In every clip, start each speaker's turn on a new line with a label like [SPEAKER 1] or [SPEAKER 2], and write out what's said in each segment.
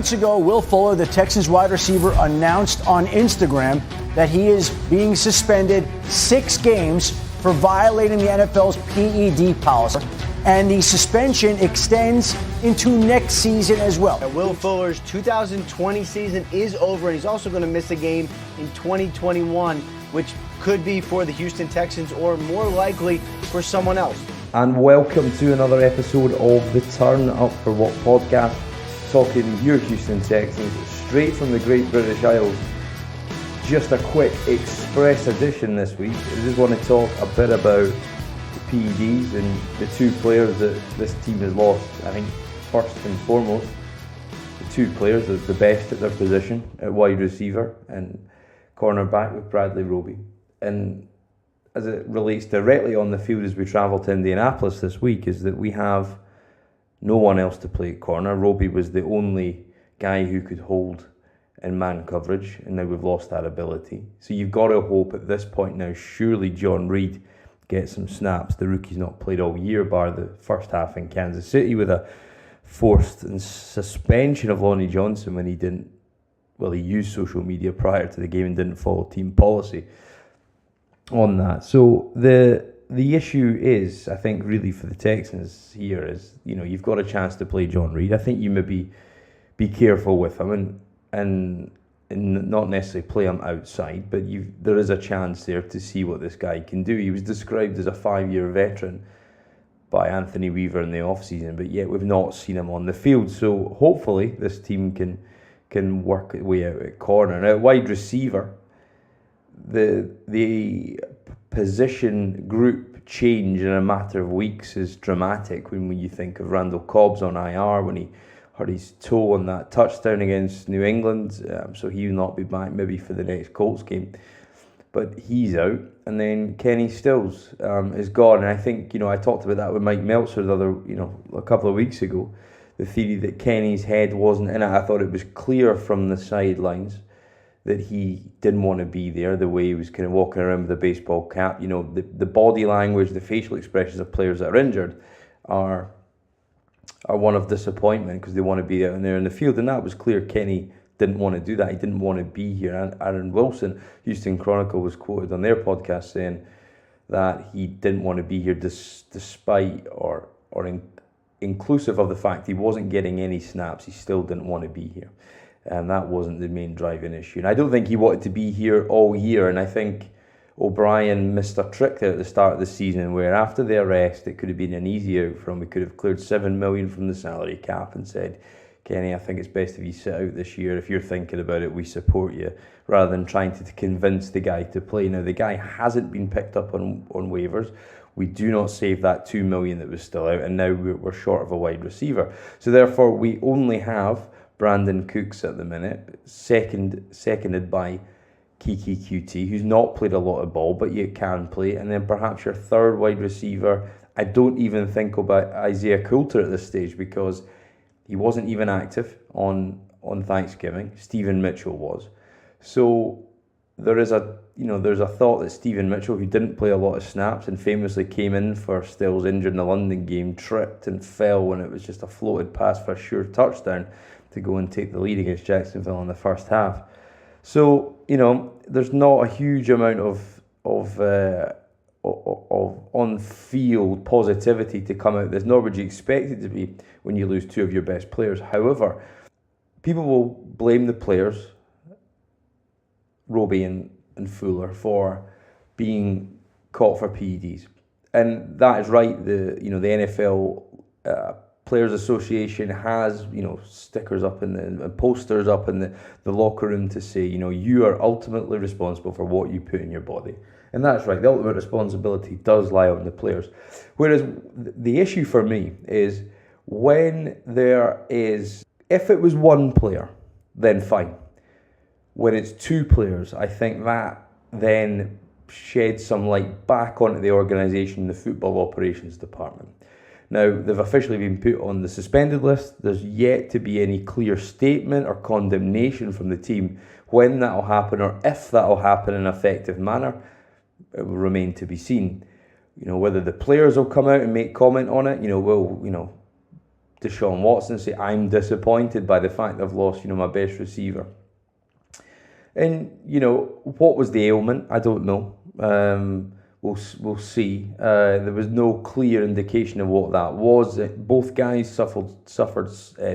[SPEAKER 1] Moments ago, Will Fuller, the Texans wide receiver, announced on Instagram that he is being suspended 6 games for violating the NFL's PED policy. And the suspension extends into next season as well.
[SPEAKER 2] Will Fuller's 2020 season is over, and he's also going to miss a game in 2021, which could be for the Houston Texans or more likely for someone else.
[SPEAKER 3] And welcome to another episode of the Turn Up For What podcast, talking your Houston Texans straight from the Great British Isles. Just a quick express edition this week. I just want to talk a bit about PEDs and the 2 players that this team has lost. I think first and foremost, the 2 players are the best at their position at wide receiver and cornerback with Bradley Roby. And as it relates directly on the field as we travel to Indianapolis this week, is that we have no one else to play at corner. Roby was the only guy who could hold in man coverage, and now we've lost that ability. So you've got to hope at this point now, surely John Reid get some snaps. The rookie's not played all year, bar the first half in Kansas City with a forced suspension of Lonnie Johnson when he didn't, well, he used social media prior to the game and didn't follow team policy on that. So the issue is, I think, really for the Texans here is, you know, you've got a chance to play John Reid. I think you maybe be careful with him and not necessarily play him outside, but there is a chance there to see what this guy can do. He was described as a 5-year veteran by Anthony Weaver in the offseason, but yet we've not seen him on the field. So hopefully this team can work its way out at corner. Now, at wide receiver, the position group change in a matter of weeks is dramatic when you think of Randall Cobb's on IR when he hurt his toe on that touchdown against New England, so he will not be back maybe for the next Colts game, but he's out. And then Kenny Stills is gone, and I think, you know, I talked about that with Mike Meltzer a couple of weeks ago, the theory that Kenny's head wasn't in it. I thought it was clear from the sidelines that he didn't want to be there, the way he was kind of walking around with a baseball cap. You know, the body language, the facial expressions of players that are injured are one of disappointment because they want to be out there in the field, and that was clear. Kenny didn't want to do that. He didn't want to be here. And Aaron Wilson, Houston Chronicle, was quoted on their podcast saying that he didn't want to be here despite or inclusive of the fact he wasn't getting any snaps. He still didn't want to be here, and that wasn't the main driving issue. And I don't think he wanted to be here all year, and I think O'Brien missed a trick there at the start of the season where after the arrest it could have been an easy out for him. We could have cleared $7 million from the salary cap and said, Kenny, I think it's best if you sit out this year. If you're thinking about it, we support you, rather than trying to convince the guy to play. Now, the guy hasn't been picked up on waivers. We do not save that $2 million that was still out, and now we're short of a wide receiver. So therefore, we only have Brandon Cooks at the minute, seconded by Kiki QT, who's not played a lot of ball, but you can play. And then perhaps your third wide receiver, I don't even think about Isaiah Coulter at this stage because he wasn't even active on Thanksgiving. Stephen Mitchell was. So there's a thought that Stephen Mitchell, who didn't play a lot of snaps and famously came in for Stills injured in the London game, tripped and fell when it was just a floated pass for a sure touchdown to go and take the lead against Jacksonville in the first half. So, you know, there's not a huge amount of on-field positivity to come out this, nor would you expect it to be when you lose 2 of your best players. However, people will blame the players, Roby and Fuller, for being caught for PEDs, and that is right. The NFL Players Association has, you know, stickers up and posters up in the locker room to say, you know, you are ultimately responsible for what you put in your body. And that's right, the ultimate responsibility does lie on the players. Whereas the issue for me is when if it was one player, then fine. When it's 2 players, I think that then sheds some light back onto the organisation, the football operations department. Now, they've officially been put on the suspended list. There's yet to be any clear statement or condemnation from the team. When that will happen, or if that will happen in an effective manner, it will remain to be seen. You know, whether the players will come out and make comment on it, you know, we'll, Deshaun Watson say, I'm disappointed by the fact I've lost, my best receiver. And, what was the ailment? I don't know. We'll see. There was no clear indication of what that was. Both guys suffered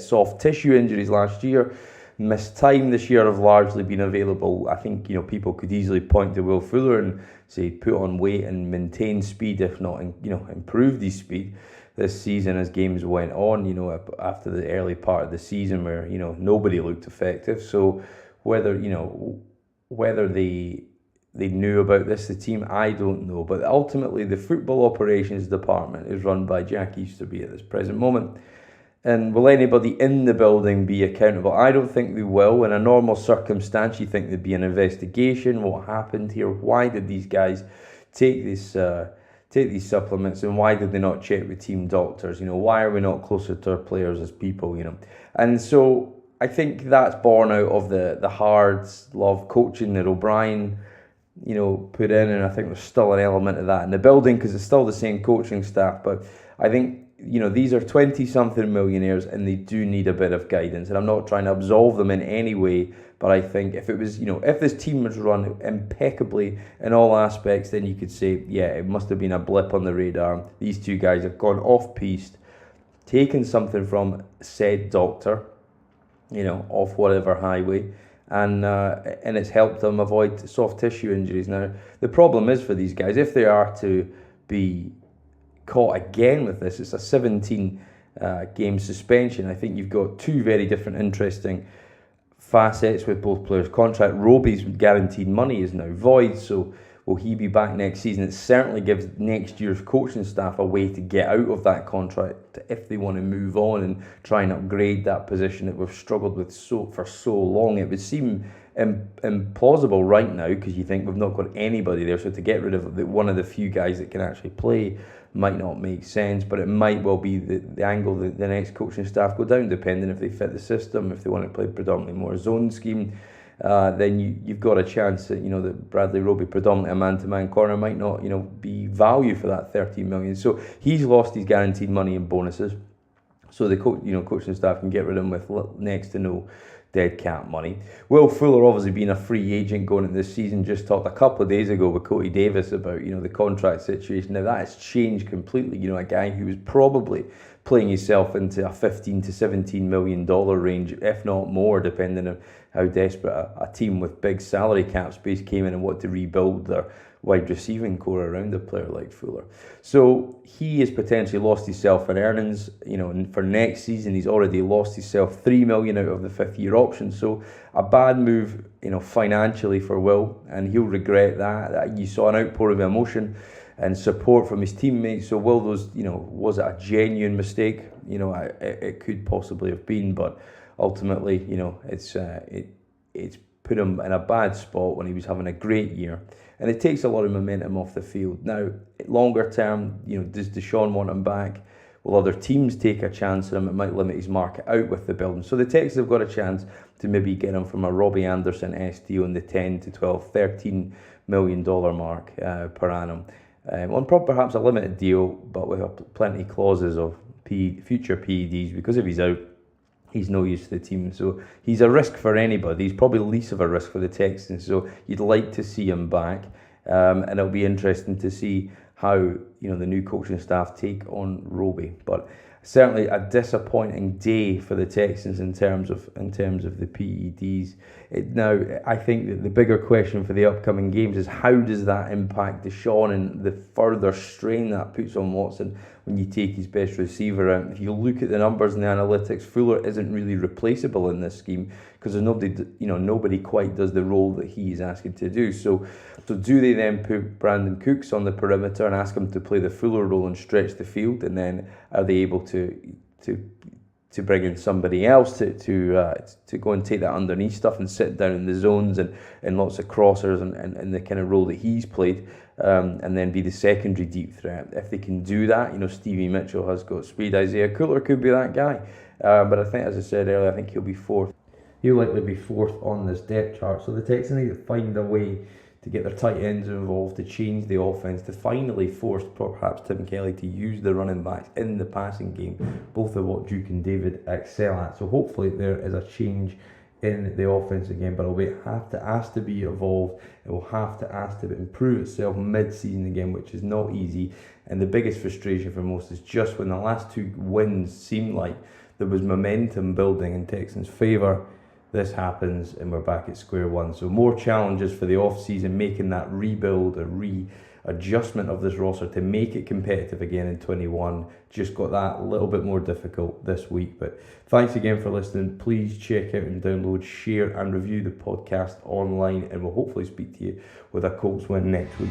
[SPEAKER 3] soft tissue injuries last year. Missed time this year, have largely been available. I think people could easily point to Will Fuller and say put on weight and maintain speed, if not improve his speed this season as games went on. After the early part of the season where nobody looked effective. So whether they knew about this, the team, I don't know. But ultimately, the football operations department is run by Jack Easterby at this present moment. And will anybody in the building be accountable? I don't think they will. In a normal circumstance, you think there'd be an investigation. What happened here? Why did these guys take these supplements, and why did they not check with team doctors? Why are we not closer to our players as people? And so I think that's born out of the hard love coaching that O'Brien put in, and I think there's still an element of that in the building because it's still the same coaching staff. But I think these are 20-something millionaires, and they do need a bit of guidance. And I'm not trying to absolve them in any way, but I think if it was, if this team was run impeccably in all aspects, then you could say, yeah, it must have been a blip on the radar. These two guys have gone off-piste, taken something from said doctor, off whatever highway, and it's helped them avoid soft tissue injuries. Now, the problem is for these guys, if they are to be caught again with this, it's a 17 game suspension. I think you've got two very different interesting facets with both players' contract. Roby's guaranteed money is now void, so will he be back next season? It certainly gives next year's coaching staff a way to get out of that contract if they want to move on and try and upgrade that position that we've struggled with for so long. It would seem implausible right now because you think we've not got anybody there, so to get rid of one of the few guys that can actually play might not make sense, but it might well be the angle that the next coaching staff go down, depending if they fit the system. If they want to play predominantly more zone scheme, then you've got a chance that that Bradley Roby, predominantly a man-to-man corner, might not be value for that 13 million. So he's lost his guaranteed money and bonuses. So the coaching staff can get rid of him with next to no dead cap money. Will Fuller, obviously being a free agent going into this season, just talked a couple of days ago with Cody Davis about the contract situation. Now that has changed completely. A guy who was probably playing himself into a $15 to $17 million range, if not more, depending on how desperate a team with big salary cap space came in and wanted to rebuild their wide receiving core around a player like Fuller. So he has potentially lost himself in earnings. And for next season, he's already lost himself $3 million out of the fifth-year option. So a bad move, financially for Will, and he'll regret that. You saw an outpour of emotion and support from his teammates. So will those, was it a genuine mistake? It could possibly have been, but ultimately, it's put him in a bad spot when he was having a great year. And it takes a lot of momentum off the field. Now, longer term, does Deshaun want him back? Will other teams take a chance on him? It might limit his market out with the building. So the Texans have got a chance to maybe get him from a Robbie Anderson-esque deal in the 10 to 12, $13 million mark per annum. On perhaps a limited deal, but with plenty of clauses of future PEDs. Because if he's out, he's no use to the team. So he's a risk for anybody. He's probably least of a risk for the Texans. So you'd like to see him back. And it'll be interesting to see how the new coaching staff take on Roby. But certainly a disappointing day for the Texans in terms of the PEDs. Now, I think that the bigger question for the upcoming games is how does that impact Deshaun and the further strain that puts on Watson when you take his best receiver out. If you look at the numbers and the analytics, Fuller isn't really replaceable in this scheme because there's nobody quite does the role that he is asking to do. So do they then put Brandon Cooks on the perimeter and ask him to play the Fuller role and stretch the field, and then are they able to bring in somebody else to go and take that underneath stuff and sit down in the zones and lots of crossers and the kind of role that he's played, and then be the secondary deep threat? If they can do that, Stevie Mitchell has got speed. Isaiah Cooler could be that guy, but I think, as I said earlier, I think he'll be fourth. He'll likely be fourth on this depth chart. So the Texans need to find a way to get their tight ends involved, to change the offense, to finally force perhaps Tim Kelly to use the running backs in the passing game, both of what Duke and David excel at. So hopefully there is a change in the offense again, but it will have to ask to be evolved. It will have to ask to improve itself mid-season again, which is not easy. And the biggest frustration for most is just when the last 2 wins seemed like there was momentum building in Texans' favour, this happens and we're back at square one. So more challenges for the off-season, making that rebuild, a readjustment of this roster to make it competitive again in 21. Just got that a little bit more difficult this week. But thanks again for listening. Please check out and download, share and review the podcast online, and we'll hopefully speak to you with a Colts win next week.